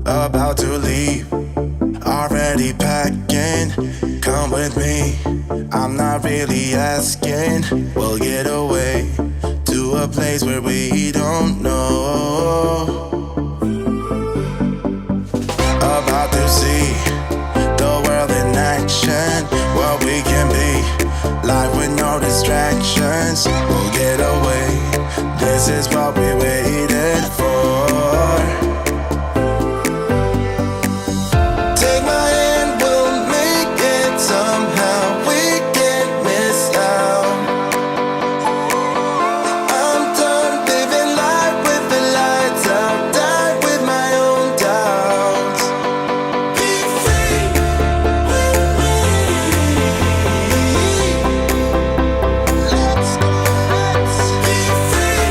about to leave, already packing. Come with me, I'm not really asking. We'll get away to a place where we don't know. About to see the world in action, what we can be, life with no distractions. We'll get away, this is what we waited for. Take my hand, we'll make it somehow. We can't miss out. I'm done living life with the lights out, die with my own doubts. Be free with me. Let's go, let's be free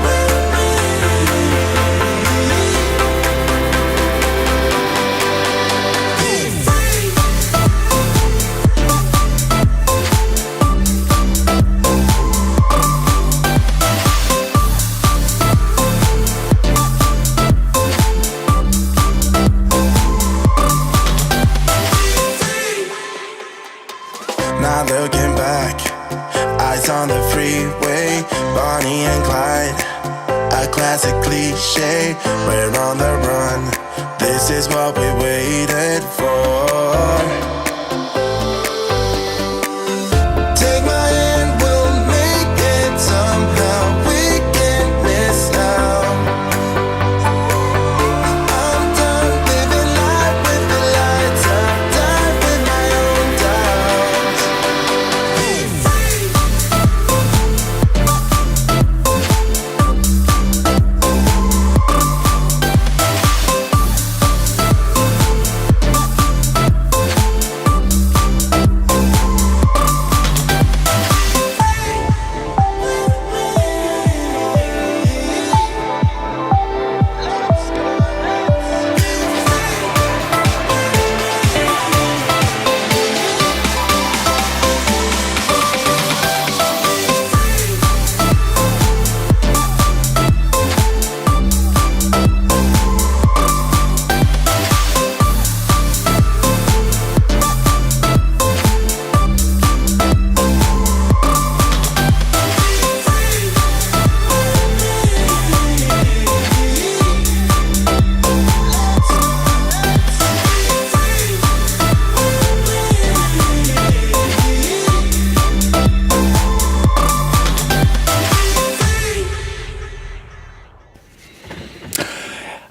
with me. Be free. Not looking back, eyes on the freeway, Bonnie and Clyde, a classic cliche. We're on the run, this is what we waited for. Take my hand, we'll make it somehow. We can't miss out. I'm done living life with the lights out, die with my own doubts. Be free.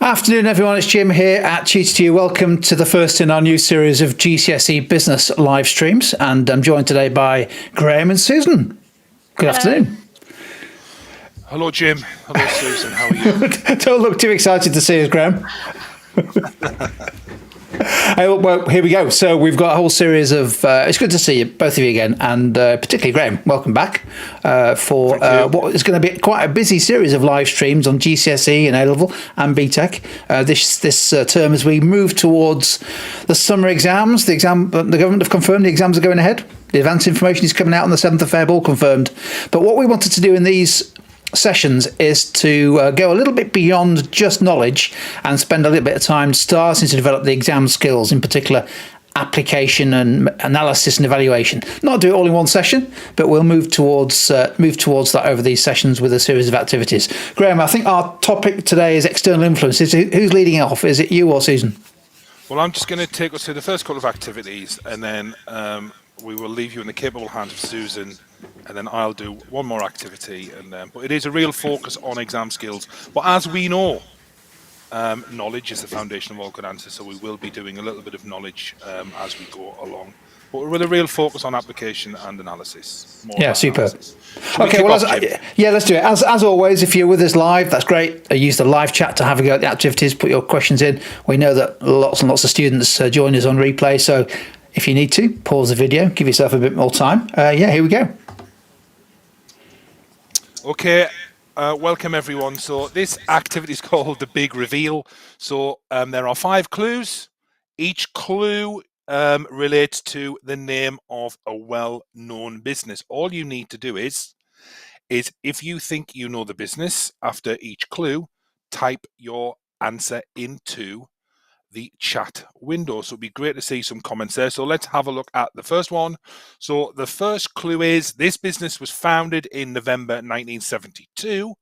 Afternoon, everyone. It's Jim here at Tutor to You. Welcome to the first in our new series of GCSE Business live streams, and I'm joined today by Graham and Susan. Good afternoon. Hello, Jim. Hello, Susan. How are you? Don't look too excited to see us, Graham. Well, here we go. So we've got a whole series of. It's good to see you, both of you again, and particularly Graham. Welcome back for what is going to be quite a busy series of live streams on GCSE and A Level and BTEC this term as we move towards the summer exams. The government have confirmed the exams are going ahead. The advance information is coming out on the 7th of Feb, all confirmed. But what we wanted to do in these sessions is to go a little bit beyond just knowledge and spend a little bit of time starting to develop the exam skills, in particular application and analysis and evaluation. Not do it all in one session, but we'll move towards that over these sessions with a series of activities. Graham, I think our topic today is external influences. Who's leading off? Is it you or Susan? Well, I'm just going to take us through the first couple of activities, and then we will leave you in the capable hands of Susan, and then I'll do one more activity. But it is a real focus on exam skills. But as we know, knowledge is the foundation of all good answers, so we will be doing a little bit of knowledge as we go along. But with a real focus on application and analysis. Yeah, super. Okay, well, let's do it. As always, if you're with us live, that's great. Use the live chat to have a go at the activities, put your questions in. We know that lots and lots of students join us on replay, so if you need to, pause the video, give yourself a bit more time. Here we go. Okay, welcome everyone. So this activity is called the Big Reveal. So there are 5 clues. Each clue relates to the name of a well-known business. All you need to do is if you think you know the business, after each clue, type your answer into the chat window. So it'd be great to see some comments there. So let's have a look at the first one. So the first clue is this business was founded in November 1972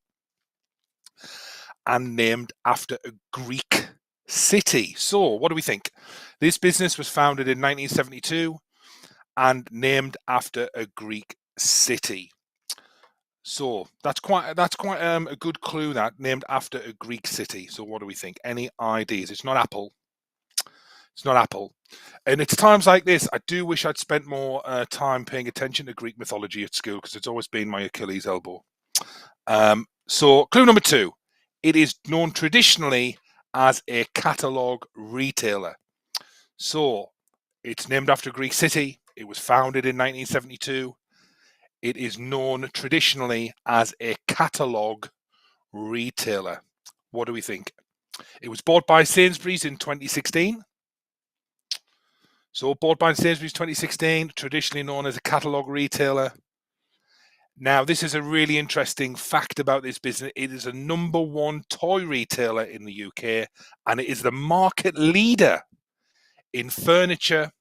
and named after a Greek city. So what do we think? This business was founded in 1972 and named after a Greek city. So that's quite a good clue, that named after a Greek city. So what do we think? Any ideas? It's not Apple. It's not Apple. And it's times like this, I do wish I'd spent more time paying attention to Greek mythology at school, because it's always been my Achilles elbow. So clue number 2, it is known traditionally as a catalogue retailer. So it's named after a Greek city. It was founded in 1972. It is known traditionally as a catalogue retailer. What do we think? It was bought by Sainsbury's in 2016. So bought by Sainsbury's 2016, traditionally known as a catalogue retailer. Now, this is a really interesting fact about this business. It is a #1 toy retailer in the UK, and it is the market leader in furniture,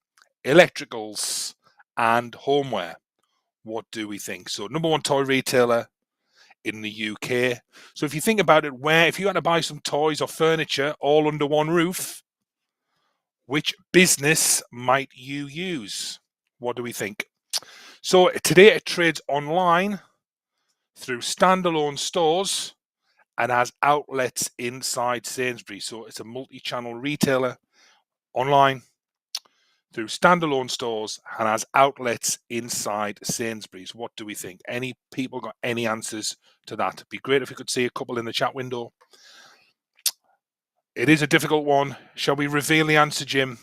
electricals, and homeware. What do we think? So #1 toy retailer in the UK. So if you think about it, if you had to buy some toys or furniture all under one roof, which business might you use? What do we think? So today it trades online through standalone stores and has outlets inside Sainsbury's. So it's a multi-channel retailer online through standalone stores and has outlets inside Sainsbury's. What do we think? Any people got any answers to that? It'd be great if we could see a couple in the chat window. It is a difficult one. Shall we reveal the answer, Jim?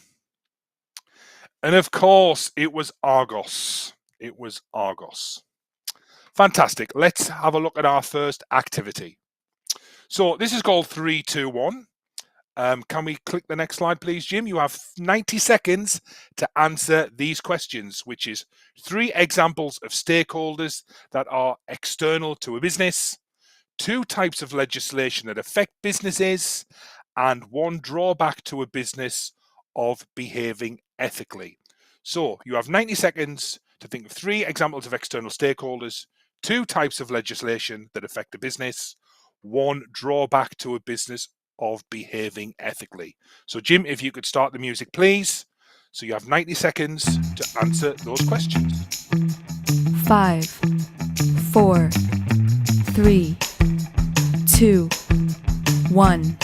And of course, it was Argos. It was Argos. Fantastic. Let's have a look at our first activity. So this is called 3, 2, 1. Can we click the next slide, please, Jim? You have 90 seconds to answer these questions, which is 3 examples of stakeholders that are external to a business, 2 types of legislation that affect businesses, and 1 drawback to a business of behaving ethically. So you have 90 seconds to think of 3 examples of external stakeholders, 2 types of legislation that affect a business, 1 drawback to a business of behaving ethically. So Jim, if you could start the music, please. So you have 90 seconds to answer those questions. 5, 4, 3, 2, 1.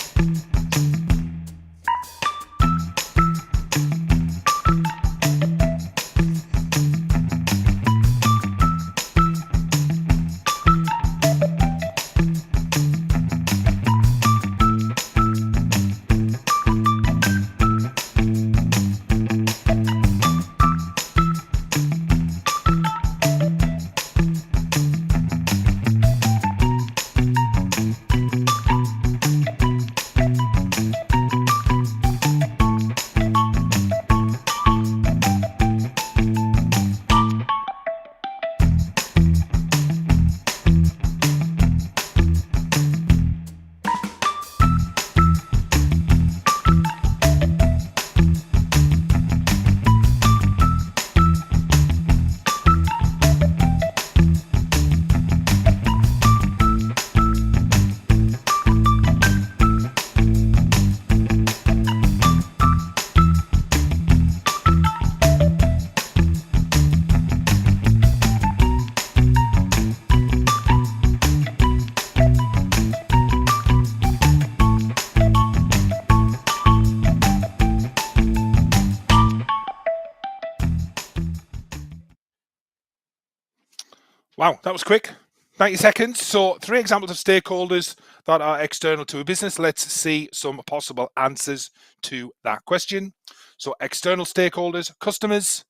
Wow, that was quick. 90 seconds. So 3 examples of stakeholders that are external to a business. Let's see some possible answers to that question. So external stakeholders, customers,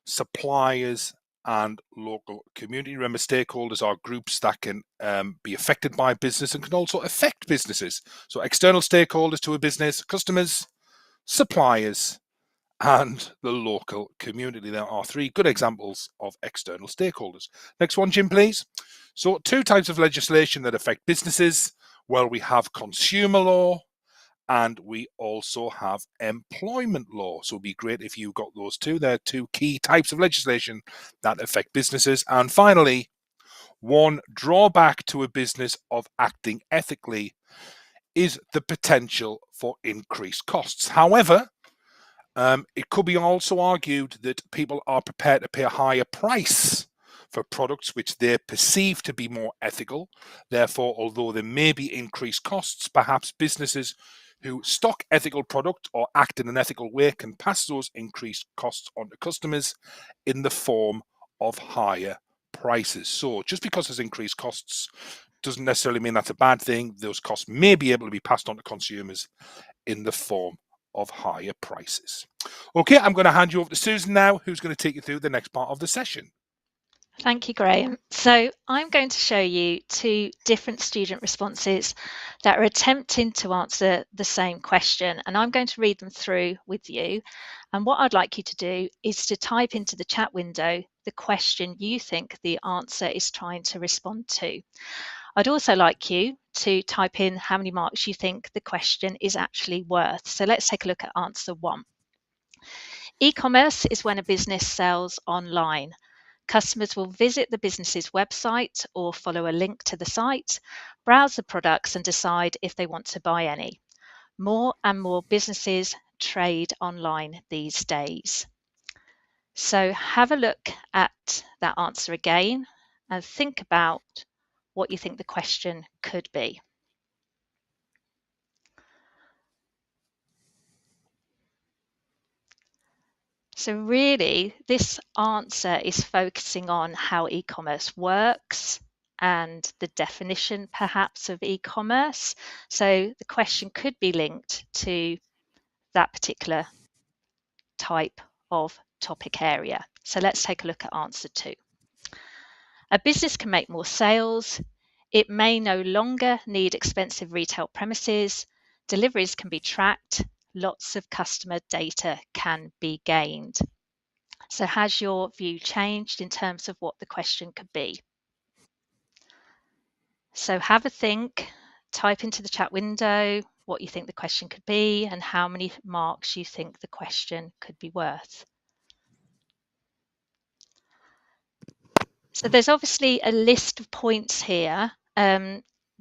suppliers, and local community. Remember, stakeholders are groups that can be affected by business and can also affect businesses. So external stakeholders to a business, customers, suppliers, and the local community. There are 3 good examples of external stakeholders. Next one, Jim, please. So 2 types of legislation that affect businesses. Well, we have consumer law and we also have employment law. So it'd be great if you got those two. They're two key types of legislation that affect businesses. And finally, one drawback to a business of acting ethically is the potential for increased costs. However, it could be also argued that people are prepared to pay a higher price for products which they perceive to be more ethical. Therefore, although there may be increased costs, perhaps businesses who stock ethical product or act in an ethical way can pass those increased costs on to customers in the form of higher prices. So just because there's increased costs doesn't necessarily mean that's a bad thing. Those costs may be able to be passed on to consumers in the form of higher prices. Okay, I'm going to hand you over to Susan now, who's going to take you through the next part of the session. Thank you, Graham. So I'm going to show you two different student responses that are attempting to answer the same question, and I'm going to read them through with you. And what I'd like you to do is to type into the chat window the question you think the answer is trying to respond to. I'd also like you to type in how many marks you think the question is actually worth. So let's take a look at answer 1. E-commerce is when a business sells online. Customers will visit the business's website or follow a link to the site, browse the products and decide if they want to buy any. More and more businesses trade online these days. So have a look at that answer again and think about what you think the question could be. So really, this answer is focusing on how e-commerce works and the definition perhaps of e-commerce. So the question could be linked to that particular type of topic area. So let's take a look at answer 2. A business can make more sales. It may no longer need expensive retail premises. Deliveries can be tracked. Lots of customer data can be gained. So has your view changed in terms of what the question could be? So have a think, type into the chat window what you think the question could be and how many marks you think the question could be worth. So there's obviously a list of points here.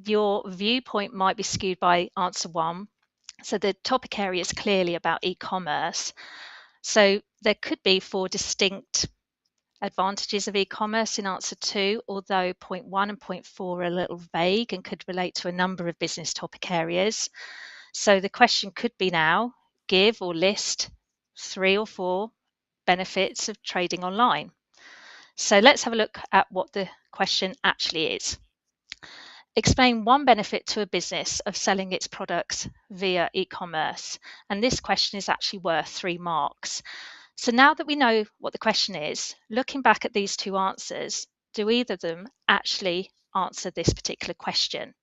Your viewpoint might be skewed by answer 1. So the topic area is clearly about e-commerce. So there could be 4 distinct advantages of e-commerce in answer 2, although point 1 and point 4 are a little vague and could relate to a number of business topic areas. So the question could be now, give or list 3 or 4 benefits of trading online. So let's have a look at what the question actually is. Explain one benefit to a business of selling its products via e-commerce. And this question is actually worth 3 marks. So now that we know what the question is, looking back at these 2 answers, do either of them actually answer this particular question?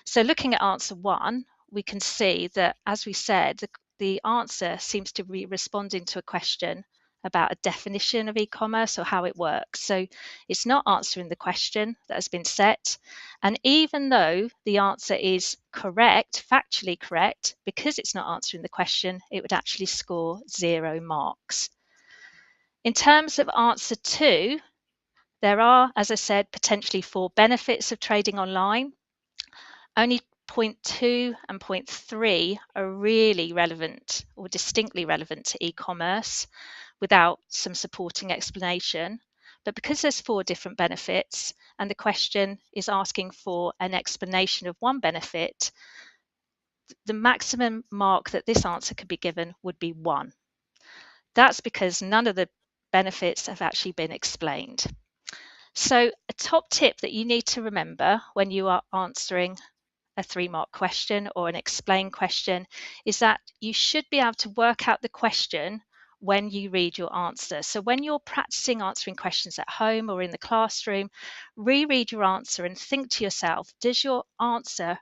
So looking at answer 1, we can see that, as we said, the answer seems to be responding to a question about a definition of e-commerce or how it works. So it's not answering the question that has been set. And even though the answer is correct, factually correct, because it's not answering the question, it would actually score 0 marks. In terms of answer 2, there are, as I said, potentially 4 benefits of trading online. Only point 2 and point 3 are really relevant or distinctly relevant to e-commerce without some supporting explanation. But because there's 4 different benefits and the question is asking for an explanation of one benefit, the maximum mark that this answer could be given would be 1. That's because none of the benefits have actually been explained. So a top tip that you need to remember when you are answering a 3-mark question or an explain question is that you should be able to work out the question when you read your answer. So when you're practicing answering questions at home or in the classroom, reread your answer and think to yourself, does your answer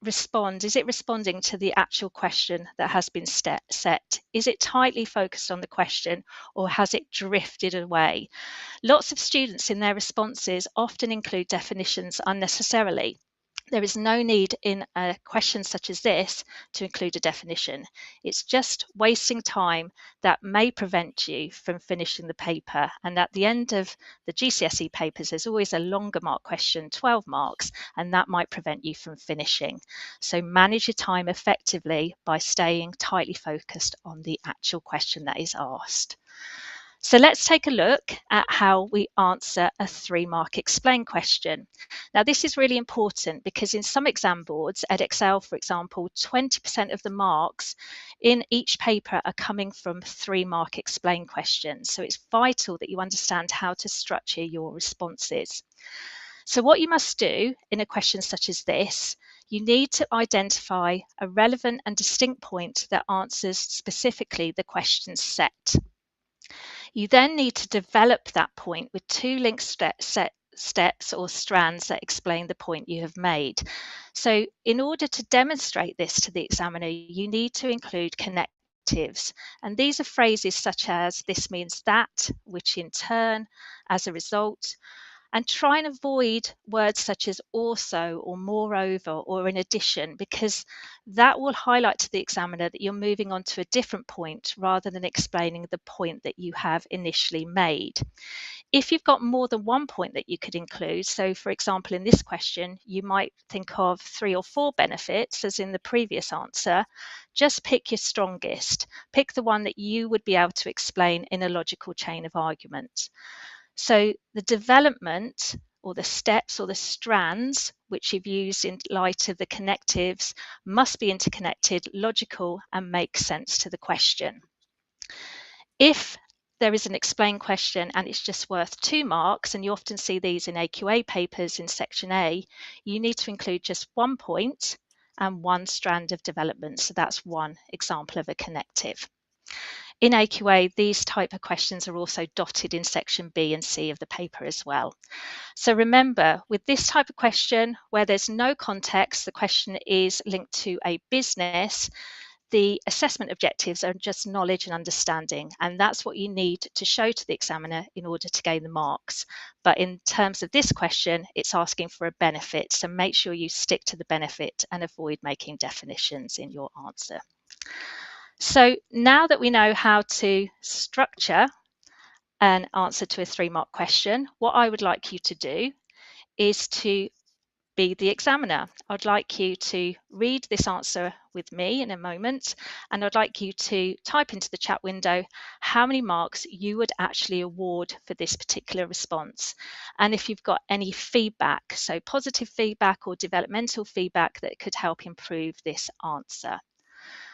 respond? Is it responding to the actual question that has been set? Is it tightly focused on the question or has it drifted away? Lots of students in their responses often include definitions unnecessarily. There is no need in a question such as this to include a definition. It's just wasting time that may prevent you from finishing the paper. And at the end of the GCSE papers, there's always a longer mark question, 12 marks, and that might prevent you from finishing. So manage your time effectively by staying tightly focused on the actual question that is asked. So let's take a look at how we answer a 3-mark explain question. Now, this is really important because in some exam boards, Edexcel, for example, 20% of the marks in each paper are coming from 3-mark explain questions. So it's vital that you understand how to structure your responses. So what you must do in a question such as this, you need to identify a relevant and distinct point that answers specifically the question set. You then need to develop that point with 2 linked steps or strands that explain the point you have made. So in order to demonstrate this to the examiner, you need to include connectives. And these are phrases such as this means that, which in turn, as a result, and try and avoid words such as also or moreover or in addition, because that will highlight to the examiner that you're moving on to a different point rather than explaining the point that you have initially made. If you've got more than one point that you could include, so for example, in this question, you might think of 3 or 4 benefits, as in the previous answer, just pick your strongest. Pick the one that you would be able to explain in a logical chain of argument. So the development or the steps or the strands which you've used in light of the connectives must be interconnected, logical, and make sense to the question. If there is an explain question and it's just worth 2 marks, and you often see these in AQA papers in section A, you need to include just 1 point and 1 strand of development. So that's one example of a connective. In AQA, these type of questions are also dotted in section B and C of the paper as well. So remember, with this type of question, where there's no context, the question is linked to a business, the assessment objectives are just knowledge and understanding, and that's what you need to show to the examiner in order to gain the marks. But in terms of this question, it's asking for a benefit, so make sure you stick to the benefit and avoid making definitions in your answer. So now that we know how to structure an answer to a 3-mark question, what I would like you to do is to be the examiner. I'd like you to read this answer with me in a moment, and I'd like you to type into the chat window how many marks you would actually award for this particular response. And if you've got any feedback, so positive feedback or developmental feedback that could help improve this answer.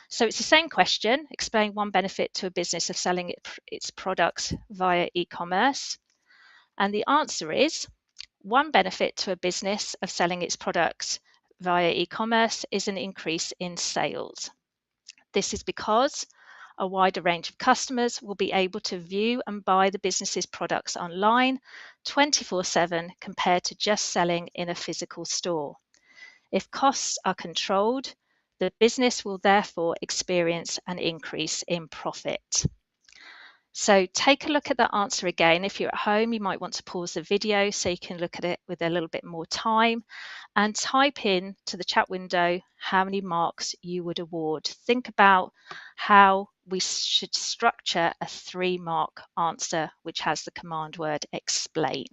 So it's the same question, explain one benefit to a business of selling its products via e-commerce. And the answer is, one benefit to a business of selling its products via e-commerce is an increase in sales. This is because a wider range of customers will be able to view and buy the business's products online 24/7 compared to just selling in a physical store. If costs are controlled, the business will therefore experience an increase in profit. So take a look at that answer again. If you're at home, you might want to pause the video so you can look at it with a little bit more time and type in to the chat window how many marks you would award. Think about how we should structure a 3-mark answer which has the command word explain.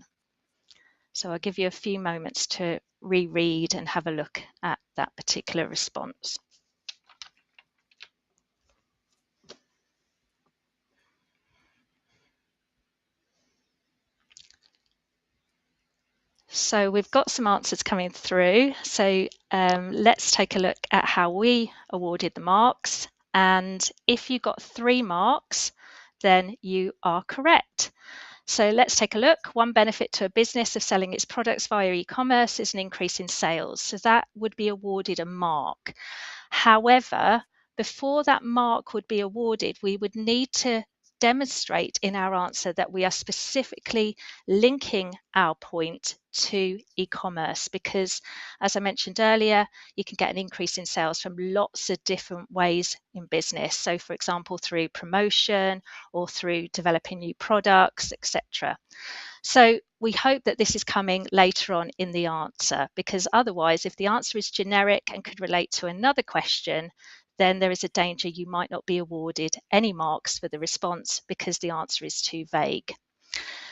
So I'll give you a few moments to reread and have a look at that particular response. So we've got some answers coming through. So let's take a look at how we awarded the marks. And if you got 3 marks, then you are correct. So let's take a look. One benefit to a business of selling its products via e-commerce is an increase in sales. So that would be awarded a mark. However, before that mark would be awarded, we would need to demonstrate in our answer that we are specifically linking our point to e-commerce, because as I mentioned earlier, you can get an increase in sales from lots of different ways in business. So for example, through promotion or through developing new products, etc. So we hope that this is coming later on in the answer, because otherwise, if the answer is generic and could relate to another question, then there is a danger you might not be awarded any marks for the response because the answer is too vague.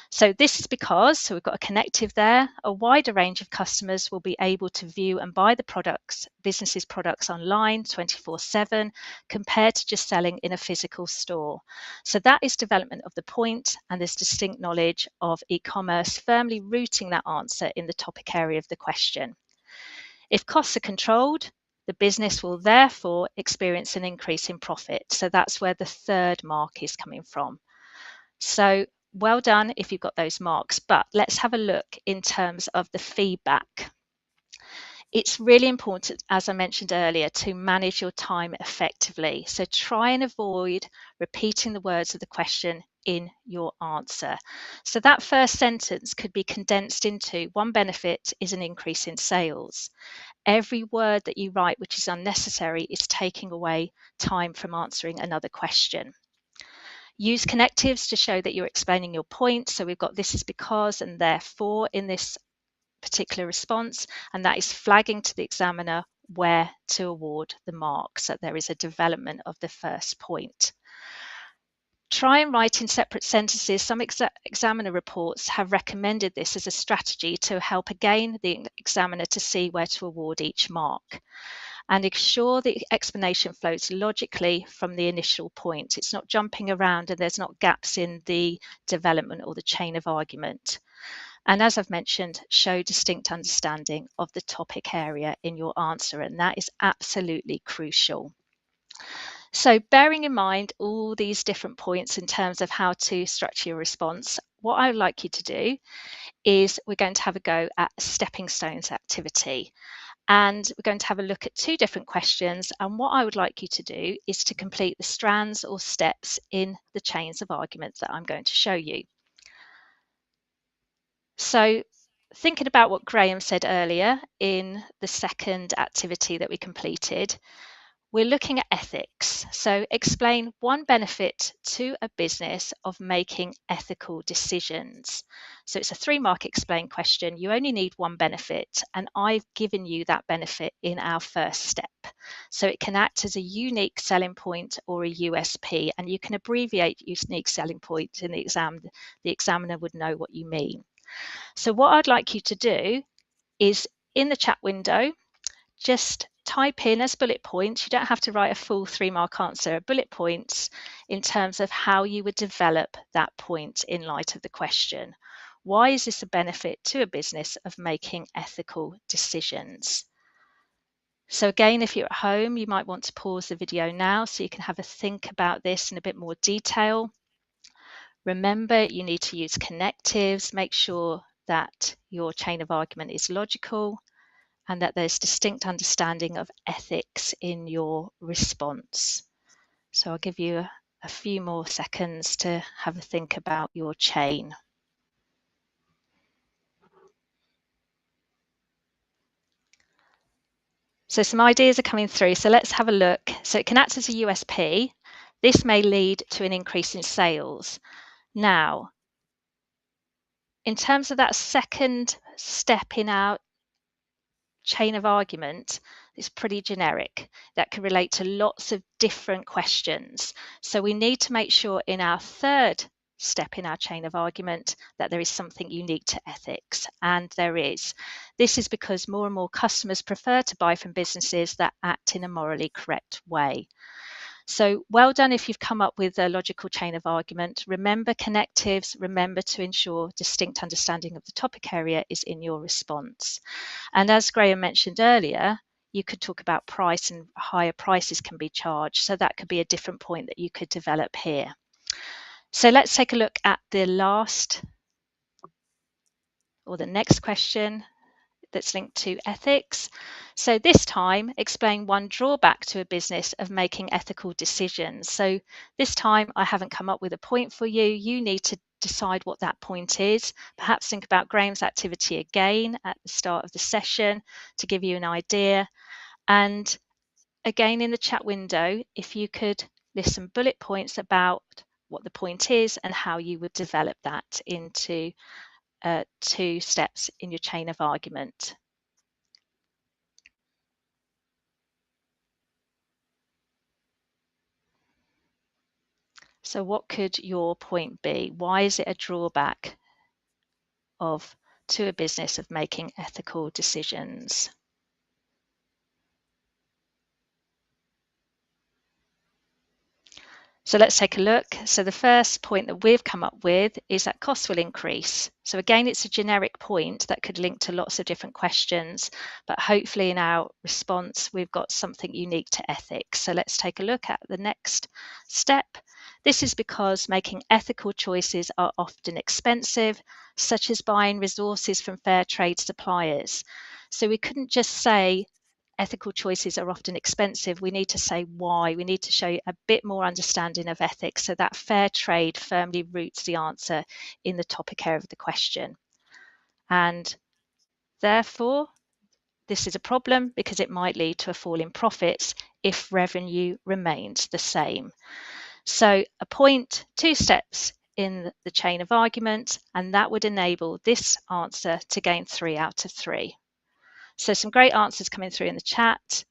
So this is because, so we've got a connective there, a wider range of customers will be able to view and buy the business's products online 24/7 compared to just selling in a physical store. So that is development of the point, and there's distinct knowledge of e-commerce firmly rooting that answer in the topic area of the question. If costs are controlled, the business will therefore experience an increase in profit. So that's where the third mark is coming from. So well done if you've got those marks, but let's have a look in terms of the feedback. It's really important, as I mentioned earlier, to manage your time effectively. So try and avoid repeating the words of the question in your answer. So that first sentence could be condensed into one benefit is an increase in sales. Every word that you write which is unnecessary is taking away time from answering another question. Use connectives to show that you're explaining your point. So we've got this is because and therefore in this particular response, and that is flagging to the examiner where to award the mark. So there is a development of the first point. Try and write in separate sentences. Some examiner reports have recommended this as a strategy to help again the examiner to see where to award each mark. And ensure the explanation flows logically from the initial point. It's not jumping around and there's not gaps in the development or the chain of argument. And as I've mentioned, show distinct understanding of the topic area in your answer, and that is absolutely crucial. So bearing in mind all these different points in terms of how to structure your response, what I would like you to do is we're going to have a go at a stepping stones activity. And we're going to have a look at two different questions. And what I would like you to do is to complete the strands or steps in the chains of arguments that I'm going to show you. So thinking about what Graham said earlier in the second activity that we completed, we're looking at ethics. So explain one benefit to a business of making ethical decisions. So it's a 3-mark explain question. You only need one benefit, and I've given you that benefit in our first step. So it can act as a unique selling point or a USP, and you can abbreviate unique selling point in the exam. The examiner would know what you mean. So what I'd like you to do is in the chat window, just type in as bullet points. You don't have to write a full 3-mark answer, bullet points in terms of how you would develop that point in light of the question. Why is this a benefit to a business of making ethical decisions? So again, if you're at home, you might want to pause the video now so you can have a think about this in a bit more detail. Remember, you need to use connectives, make sure that your chain of argument is logical, and that there's distinct understanding of ethics in your response. So I'll give you a few more seconds to have a think about your chain. So some ideas are coming through. So let's have a look. So it can act as a USP. This may lead to an increase in sales. Now, in terms of that second step in our chain of argument, is pretty generic. That can relate to lots of different questions. So we need to make sure in our third step in our chain of argument that there is something unique to ethics, and there is. This is because more and more customers prefer to buy from businesses that act in a morally correct way. So well done if you've come up with a logical chain of argument. Remember connectives, remember to ensure distinct understanding of the topic area is in your response. And as Graham mentioned earlier, you could talk about price and higher prices can be charged. So that could be a different point that you could develop here. So let's take a look at the last or the next question that's linked to ethics. So this time, explain one drawback to a business of making ethical decisions. So this time, I haven't come up with a point for you. You need to decide what that point is. Perhaps think about Graham's activity again at the start of the session to give you an idea. And again, in the chat window, if you could list some bullet points about what the point is and how you would develop that into 2 steps in your chain of argument. So what could your point be? Why is it a drawback to a business of making ethical decisions? So let's take a look. So the first point that we've come up with is that costs will increase. So again, it's a generic point that could link to lots of different questions, but hopefully in our response, we've got something unique to ethics. So let's take a look at the next step. This is because making ethical choices are often expensive, such as buying resources from fair trade suppliers. So we couldn't just say ethical choices are often expensive. We need to say why. We need to show a bit more understanding of ethics so that fair trade firmly roots the answer in the topic area of the question. And therefore, this is a problem because it might lead to a fall in profits if revenue remains the same. So a point, 2 steps in the chain of argument, and that would enable this answer to gain 3 out of 3. So some great answers coming through in the chat.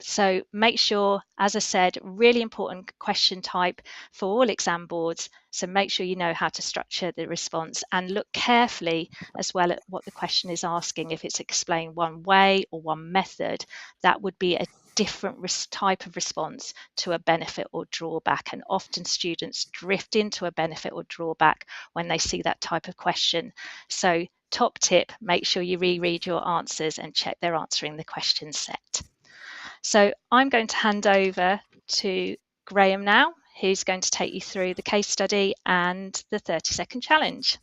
So make sure, as I said, really important question type for all exam boards. So make sure you know how to structure the response and look carefully as well at what the question is asking. If it's explained one way or one method, that would be a different type of response to a benefit or drawback. And often students drift into a benefit or drawback when they see that type of question. So top tip, make sure you reread your answers and check they're answering the question set. So I'm going to hand over to Graham now, who's going to take you through the case study and the 30-second challenge.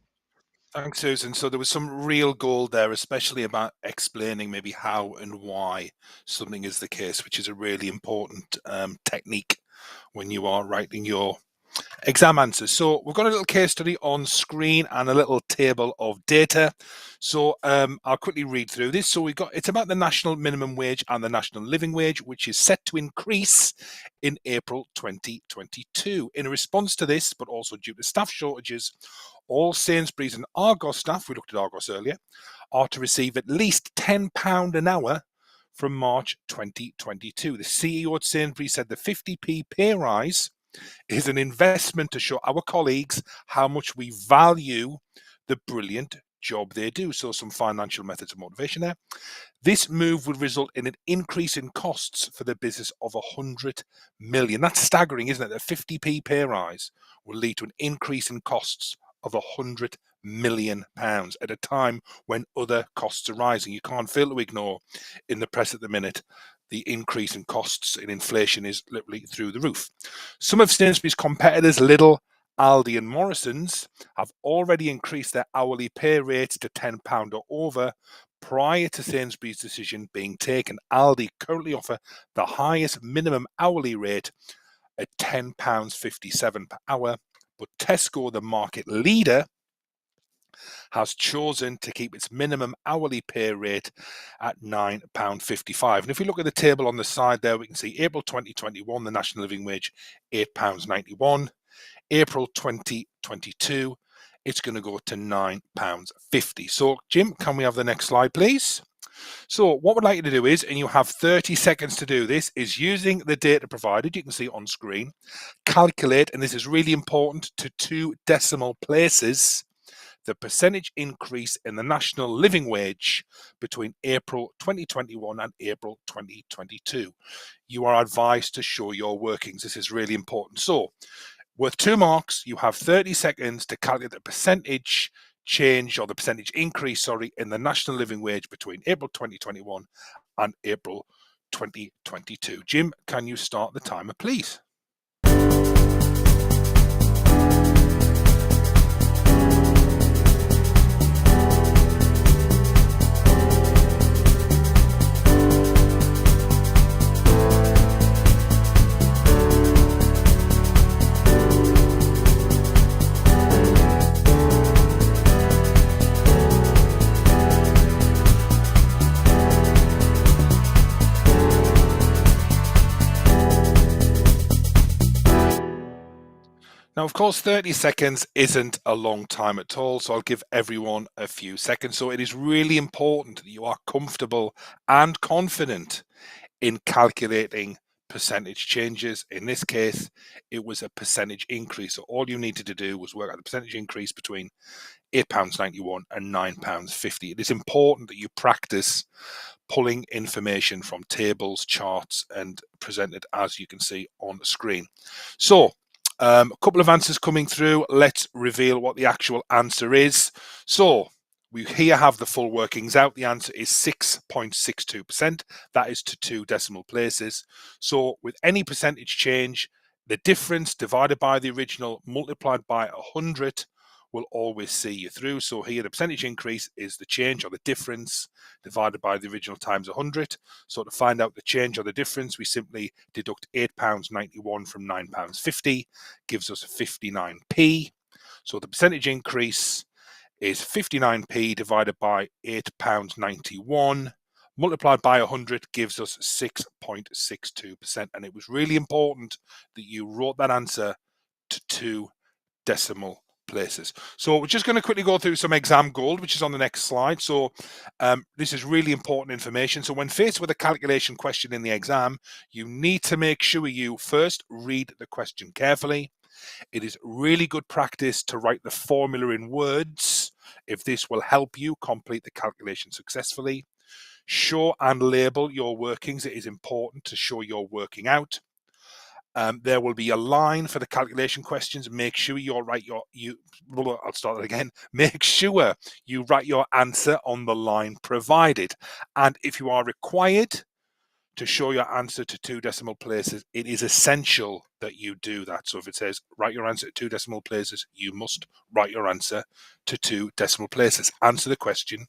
Thanks, Susan. So there was some real gold there, especially about explaining maybe how and why something is the case, which is a really important technique when you are writing your exam answers. So we've got a little case study on screen and a little table of data. So I'll quickly read through this. So it's about the national minimum wage and the national living wage, which is set to increase in April 2022. In response to this, but also due to staff shortages, all Sainsbury's and Argos staff, we looked at Argos earlier, are to receive at least £10 an hour from March 2022. The CEO at Sainsbury's said the 50p pay rise is an investment to show our colleagues how much we value the brilliant job they do. So some financial methods of motivation there. This move would result in an increase in costs for the business of 100 million. That's staggering, isn't it? The 50p pay rise will lead to an increase in costs of 100 million pounds at a time when other costs are rising. You can't fail to ignore in the press at the minute the increase in costs in inflation is literally through the roof. Some of Sainsbury's competitors, Lidl, Aldi and Morrison's, have already increased their hourly pay rates to £10 or over prior to Sainsbury's decision being taken. Aldi currently offer the highest minimum hourly rate at £10.57 per hour, but Tesco, the market leader, has chosen to keep its minimum hourly pay rate at £9.55. And if we look at the table on the side there, we can see April 2021, the national living wage, £8.91. April 2022, it's going to go to £9.50. So, Jim, can we have the next slide, please? So what we'd like you to do is, and you have 30 seconds to do this, is using the data provided, you can see on screen, calculate, and this is really important, to 2 decimal places, the percentage increase in the national living wage between April 2021 and April 2022. You are advised to show your workings. This is really important. So, worth 2 marks, you have 30 seconds to calculate the percentage change, or the percentage increase, in the national living wage between April 2021 and April 2022. Jim, can you start the timer, please? Now, of course, 30 seconds isn't a long time at all, so I'll give everyone a few seconds. So it is really important that you are comfortable and confident in calculating percentage changes. In this case, it was a percentage increase. So all you needed to do was work out the percentage increase between £8.91 and £9.50. It is important that you practice pulling information from tables, charts, and present it as you can see on the screen. So a couple of answers coming through. Let's reveal what the actual answer is. So we here have the full workings out. The answer is 6.62%. That is to 2 decimal places. So with any percentage change, the difference divided by the original multiplied by 100 will always see you through. So here the percentage increase is the change or the difference divided by the original times 100. So to find out the change or the difference, we simply deduct £8.91 from £9.50, gives us 59p. So the percentage increase is 59p divided by £8.91 multiplied by 100 gives us 6.62%. And it was really important that you wrote that answer to 2 decimal places. So we're just going to quickly go through some exam gold, which is on the next slide. So this is really important information. So when faced with a calculation question in the exam, you need to make sure you first read the question carefully. It is really good practice to write the formula in words if this will help you complete the calculation successfully. Show and label your workings. It is important to show your working out. There will be a line for the calculation questions. Make sure you write I'll start that again. Make sure you write your answer on the line provided. And if you are required to show your answer to 2 decimal places, it is essential that you do that. So if it says write your answer to 2 decimal places, you must write your answer to 2 decimal places. Answer the question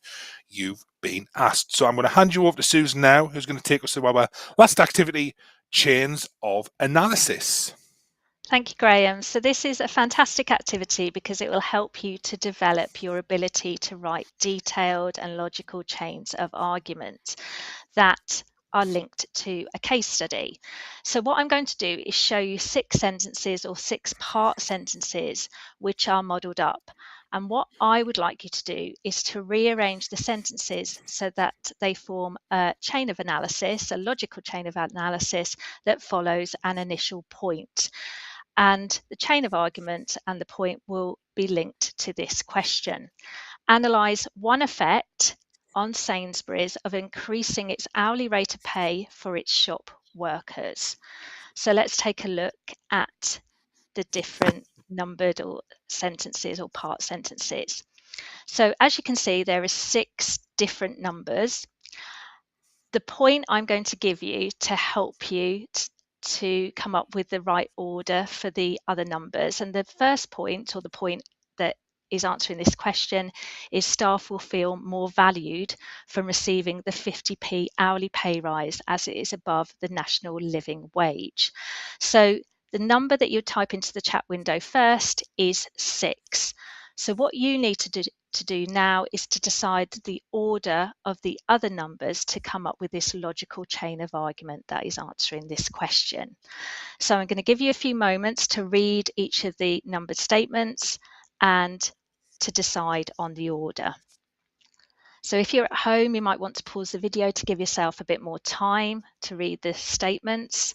you've been asked. So I'm going to hand you over to Susan now, who's going to take us through our last activity, chains of analysis. Thank you, Graham. So this is a fantastic activity because it will help you to develop your ability to write detailed and logical chains of argument that are linked to a case study. So what I'm going to do is show you 6 sentences or 6-part sentences which are modelled up. And what I would like you to do is to rearrange the sentences so that they form a chain of analysis, a logical chain of analysis that follows an initial point. And the chain of argument and the point will be linked to this question. Analyse one effect on Sainsbury's of increasing its hourly rate of pay for its shop workers. So let's take a look at the different numbered or sentences or part sentences. So as you can see, there are 6 different numbers. The point I'm going to give you to help you to come up with the right order for the other numbers. And the first point, or the point that is answering this question, is staff will feel more valued from receiving the 50p hourly pay rise as it is above the national living wage. So the number that you type into the chat window first is 6. So what you need to do now is to decide the order of the other numbers to come up with this logical chain of argument that is answering this question. So I'm going to give you a few moments to read each of the numbered statements and to decide on the order. So if you're at home, you might want to pause the video to give yourself a bit more time to read the statements.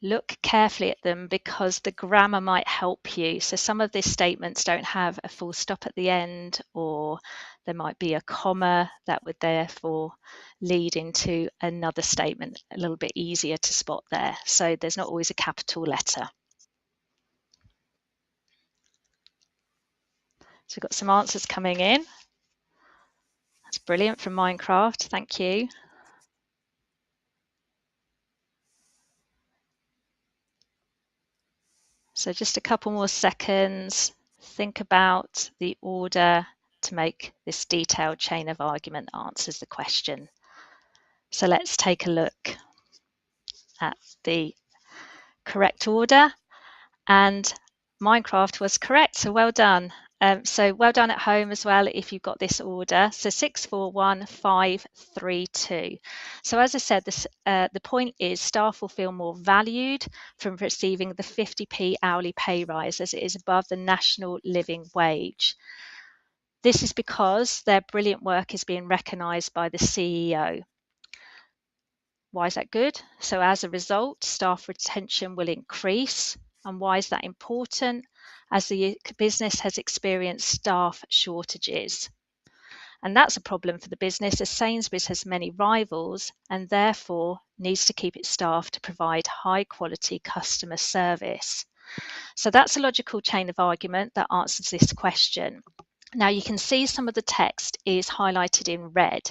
Look carefully at them because the grammar might help you. So some of these statements don't have a full stop at the end, or there might be a comma that would therefore lead into another statement a little bit easier to spot there. So there's not always a capital letter. So we've got some answers coming in. That's brilliant from Minecraft. Thank you. So just a couple more seconds. Think about the order to make this detailed chain of argument that answers the question. So let's take a look at the correct order. And Minecraft was correct, so well done. So well done at home as well if you've got this order. So 6, 4, 1, 5, 3, 2. So as I said, the point is staff will feel more valued from receiving the 50p hourly pay rise as it is above the national living wage. This is because their brilliant work is being recognised by the CEO. Why is that good? So as a result, staff retention will increase. And why is that important? As the business has experienced staff shortages. And that's a problem for the business as Sainsbury's has many rivals and therefore needs to keep its staff to provide high quality customer service. So that's a logical chain of argument that answers this question. Now you can see some of the text is highlighted in red.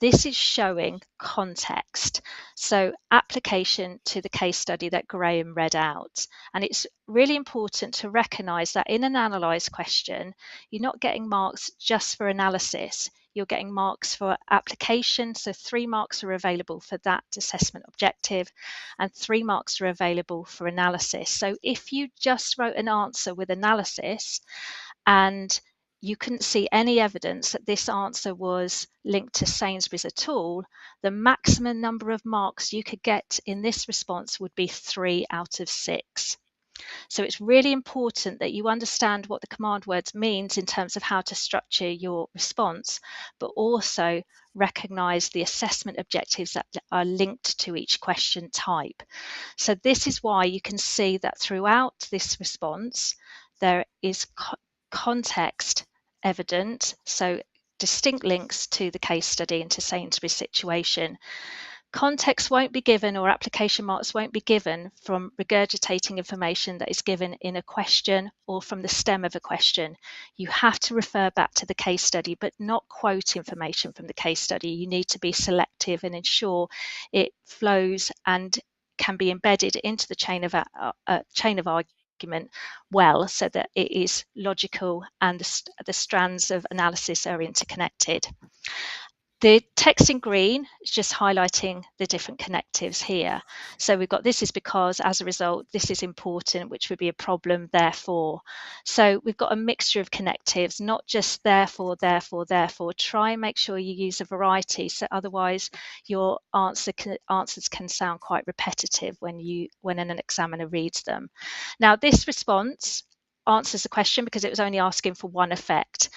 This is showing context, so application to the case study that Graham read out. And it's really important to recognise that in an analysed question, you're not getting marks just for analysis, you're getting marks for application. So 3 marks are available for that assessment objective and 3 marks are available for analysis. So if you just wrote an answer with analysis and you couldn't see any evidence that this answer was linked to Sainsbury's at all, the maximum number of marks you could get in this response would be 3 out of 6. So it's really important that you understand what the command words means in terms of how to structure your response, but also recognize the assessment objectives that are linked to each question type. So this is why you can see that throughout this response, there is context evident, so distinct links to the case study and to Sainsbury's situation. Context won't be given or application marks won't be given from regurgitating information that is given in a question or from the stem of a question. You have to refer back to the case study, but not quote information from the case study. You need to be selective and ensure it flows and can be embedded into the chain of argument well, so that it is logical and the strands of analysis are interconnected. The text in green is just highlighting the different connectives here. So we've got this is because, as a result, this is important, which would be a problem, therefore. So we've got a mixture of connectives, not just therefore, therefore, therefore. Try and make sure you use a variety, so otherwise your answers can sound quite repetitive when an examiner reads them. Now, this response answers the question because it was only asking for one effect.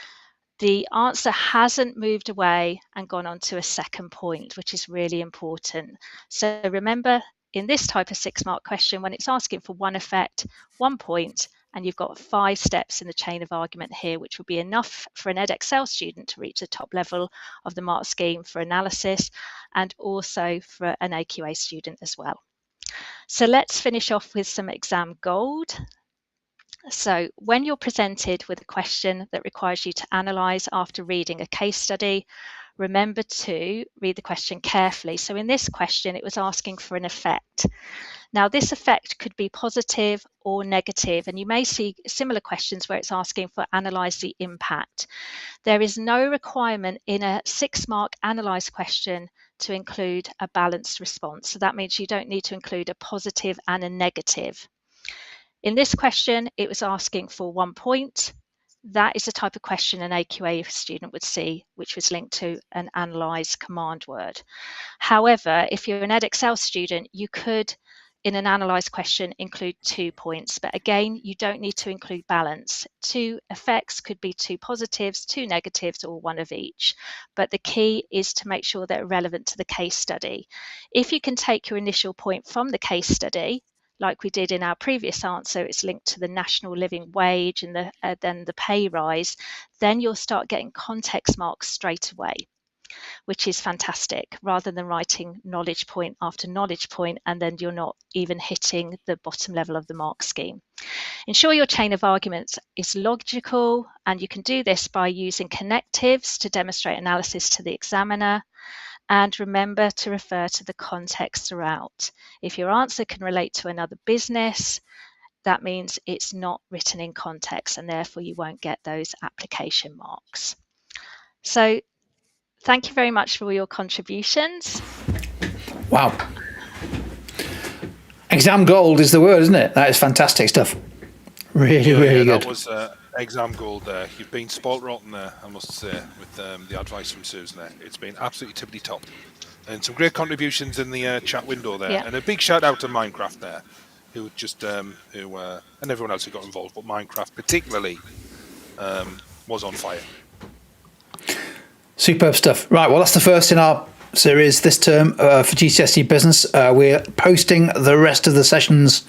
The answer hasn't moved away and gone on to a second point, which is really important. So remember, in this type of 6-mark question, when it's asking for one effect, 1 point, and you've got 5 steps in the chain of argument here, which would be enough for an Edexcel student to reach the top level of the mark scheme for analysis and also for an AQA student as well. So let's finish off with some exam gold. So when you're presented with a question that requires you to analyse after reading a case study, remember to read the question carefully. So in this question, it was asking for an effect. Now, this effect could be positive or negative, and you may see similar questions where it's asking for analyse the impact. There is no requirement in a 6-mark analyse question to include a balanced response. So that means you don't need to include a positive and a negative. In this question, it was asking for 1 point. That is the type of question an AQA student would see, which was linked to an analyse command word. However, if you're an Edexcel student, you could, in an analyse question, include 2 points. But again, you don't need to include balance. 2 effects could be 2 positives, 2 negatives, or 1 of each. But the key is to make sure they're relevant to the case study. If you can take your initial point from the case study, like we did in our previous answer, it's linked to the national living wage and then the pay rise, then you'll start getting context marks straight away, which is fantastic, rather than writing knowledge point after knowledge point, and then you're not even hitting the bottom level of the mark scheme. Ensure your chain of arguments is logical, and you can do this by using connectives to demonstrate analysis to the examiner. And remember to refer to the context throughout. If your answer can relate to another business, that means it's not written in context, and therefore you won't get those application marks. So thank you very much for all your contributions. Wow. Exam gold is the word, isn't it? That is fantastic stuff. Really good. That was exam gold there. You've been spoilt rotten there, I must say, with the advice from Susan there. It's been absolutely tippity top. And some great contributions in the chat window there. Yeah. And a big shout out to Minecraft there, who just, and everyone else who got involved, but Minecraft particularly was on fire. Superb stuff. Right, well, that's the first in our series this term for GCSE Business. We're posting the rest of the sessions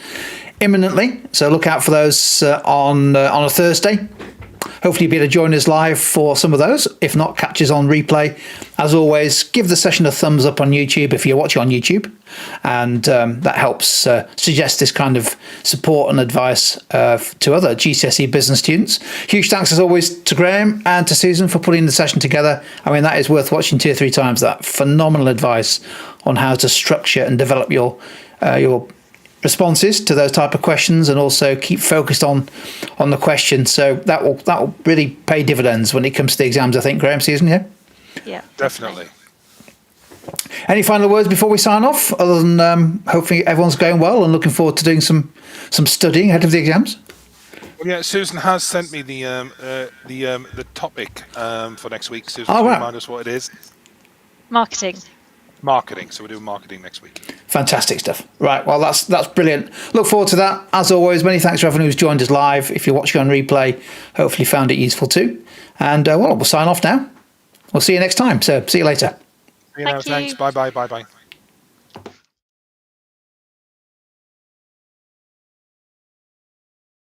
imminently, so look out for those on a Thursday. Hopefully you'll be able to join us live for some of those. If not, catch us on replay. As always, give the session a thumbs up on YouTube if you're watching on YouTube, and that helps suggest this kind of support and advice to other GCSE business students. Huge thanks as always to Graham and to Susan for putting the session together. I mean, that is worth watching 2 or 3 times. That phenomenal advice on how to structure and develop your responses to those type of questions, and also keep focused on the question. So that will really pay dividends when it comes to the exams, I think, Graham, Susan, yeah? Yeah, Definitely. Any final words before we sign off, other than hopefully everyone's going well and looking forward to doing some studying ahead of the exams? Well, yeah, Susan has sent me the topic for next week. Susan, Oh, can you wow. remind us what it is? marketing. Marketing. So we're doing marketing next week. Fantastic stuff. Right, well, that's brilliant. Look forward to that. As always, many thanks to everyone who's joined us live. If you're watching on replay, hopefully you found it useful too. And well, we'll sign off now. We'll see you next time. So see you later. See you now. Thank you. Thanks. Bye.